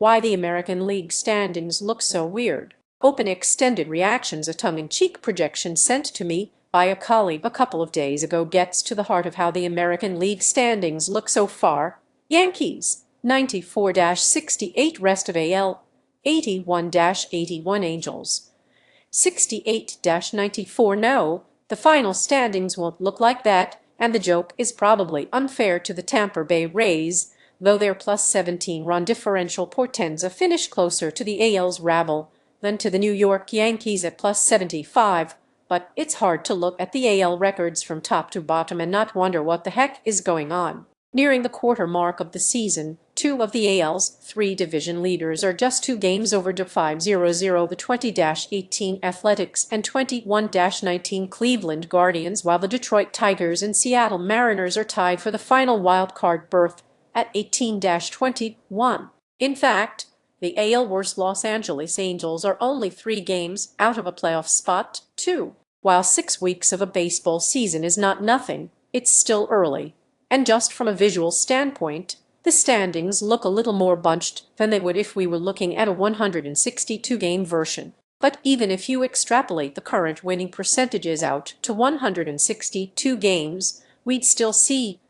Why the American League standings look so weird. Open extended reactions. A tongue-in-cheek projection sent to me by a colleague a couple of days ago gets to the heart of how the American League standings look so far. Yankees 94-68, rest of AL 81-81, Angels 68-94. No, the final standings won't look like that, and the joke is probably unfair to the Tampa Bay Rays, though their plus 17 run differential portends a finish closer to the AL's rabble than to the New York Yankees at plus 75, but it's hard to look at the AL records from top to bottom and not wonder what the heck is going on. Nearing the quarter mark of the season, two of the AL's three division leaders are just 2 games over to 500, the 20-18 Athletics and 21-19 Cleveland Guardians, while the Detroit Tigers and Seattle Mariners are tied for the final wild-card berth at 18-21. In fact, the AL worst Los Angeles Angels are only 3 games out of a playoff spot, too. While 6 weeks of a baseball season is not nothing, it's still early. And just from a visual standpoint, the standings look a little more bunched than they would if we were looking at a 162-game version. But even if you extrapolate the current winning percentages out to 162 games, we'd still see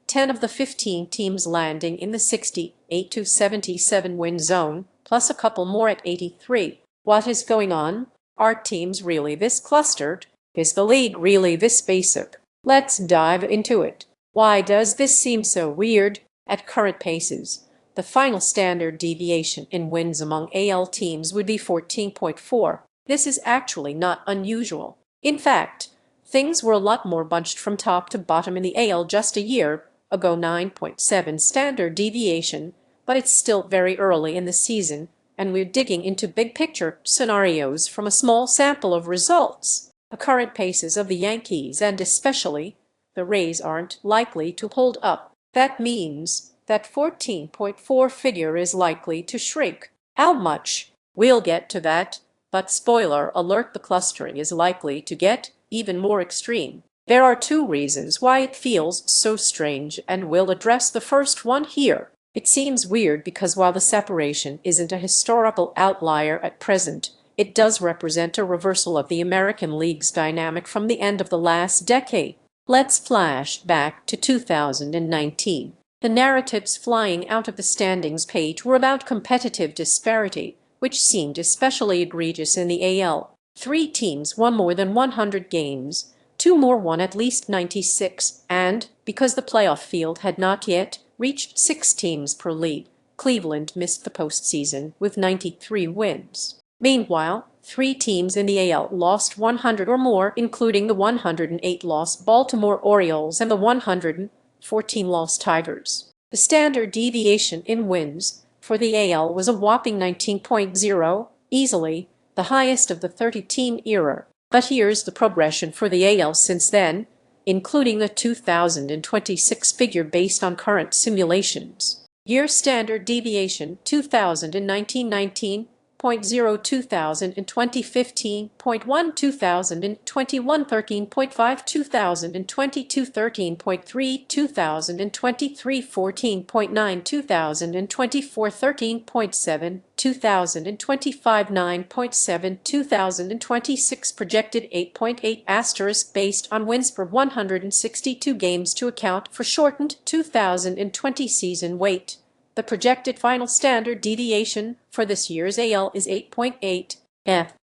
10 of the 15 teams landing in the 68-77 win zone, plus a couple more at 83. What is going on? Are teams really this clustered? Is the league really this basic? Let's dive into it. Why does this seem so weird? At current paces, the final standard deviation in wins among AL teams would be 14.4. This is actually not unusual. In fact, things were a lot more bunched from top to bottom in the AL just a year ago. 9.7 standard deviation, but it's still very early in the season, and we're digging into big picture scenarios from a small sample of results. The current paces of the Yankees and especially the Rays aren't likely to hold up. That means that 14.4 figure is likely to shrink. How much? We'll get to that, but spoiler alert, the clustering is likely to get even more extreme. There are 2 reasons why it feels so strange, and we'll address the first one here. It seems weird because while the separation isn't a historical outlier at present, it does represent a reversal of the American League's dynamic from the end of the last decade. Let's flash back to 2019. The narratives flying out of the standings page were about competitive disparity, which seemed especially egregious in the AL. 3 teams won more than 100 games, 2 more won at least 96, and, because the playoff field had not yet reached 6 teams per league, Cleveland missed the postseason with 93 wins. Meanwhile, 3 teams in the AL lost 100 or more, including the 108-loss Baltimore Orioles and the 114-loss Tigers. The standard deviation in wins for the AL was a whopping 19.0, easily the highest of the 30-team era. But here's the progression for the AL since then, including the 2026 figure based on current simulations. Year standard deviation 2019, 19.0, 2020 15.1, 2021 13.5, 2022 13.3, 2023 14.9, 2024 13.7, 2025 9.7, 2026 projected 8.8 asterisk based on wins per 162 games to account for shortened 2020 season weight. The projected final standard deviation for this year's AL is 8.8.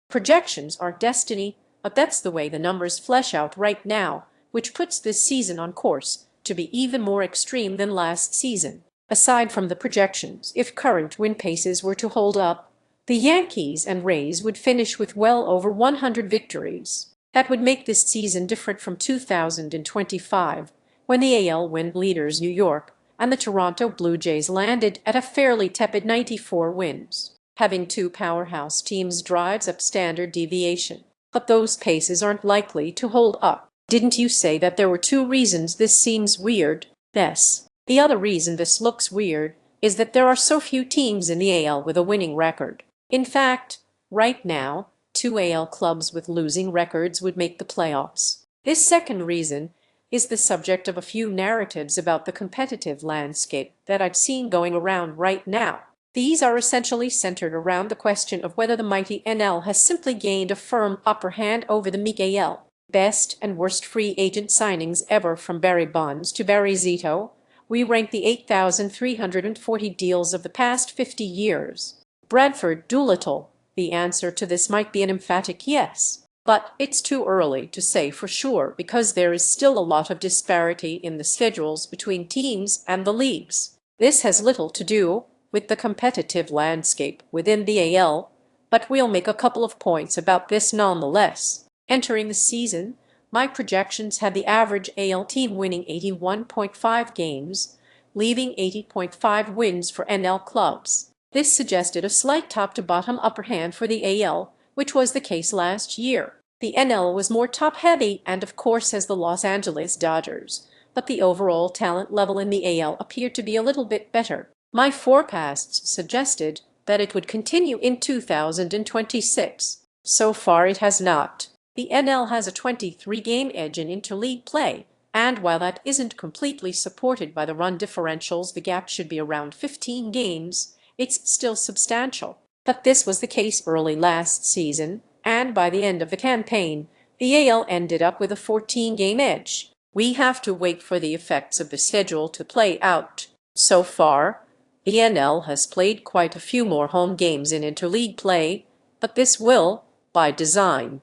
Projections are destiny, but that's the way the numbers flesh out right now, which puts this season on course to be even more extreme than last season. Aside from the projections, if current win paces were to hold up, the Yankees and Rays would finish with well over 100 victories. That would make this season different from 2025, when the AL win leaders New York and the Toronto Blue Jays landed at a fairly tepid 94 wins. Having 2 powerhouse teams drives up standard deviation, but those paces aren't likely to hold up. Didn't you say that there were 2 reasons this seems weird? Yes. The other reason this looks weird is that there are so few teams in the AL with a winning record. In fact, right now, 2 AL clubs with losing records would make the playoffs. This second reason is the subject of a few narratives about the competitive landscape that I've seen going around right now. These are essentially centered around the question of whether the mighty NL has simply gained a firm upper hand over the meek AL. Best and worst free agent signings ever, from Barry Bonds to Barry Zito. We rank the 8,340 deals of the past 50 years. Bradford Doolittle. The answer to this might be an emphatic yes, but it's too early to say for sure because there is still a lot of disparity in the schedules between teams and the leagues. This has little to do with the competitive landscape within the AL, but we'll make a couple of points about this nonetheless. Entering the season, my projections had the average AL team winning 81.5 games, leaving 80.5 wins for NL clubs. This suggested a slight top-to-bottom upper hand for the AL, which was the case last year. The NL was more top-heavy and of course has the Los Angeles Dodgers, but the overall talent level in the AL appeared to be a little bit better. My forecasts suggested that it would continue in 2026. So far it has not. The NL has a 23-game edge in interleague play, and while that isn't completely supported by the run differentials, the gap should be around 15 games, it's still substantial. But this was the case early last season, and by the end of the campaign, the AL ended up with a 14-game edge. We have to wait for the effects of the schedule to play out. So far, the NL has played quite a few more home games in interleague play, but this will, by design,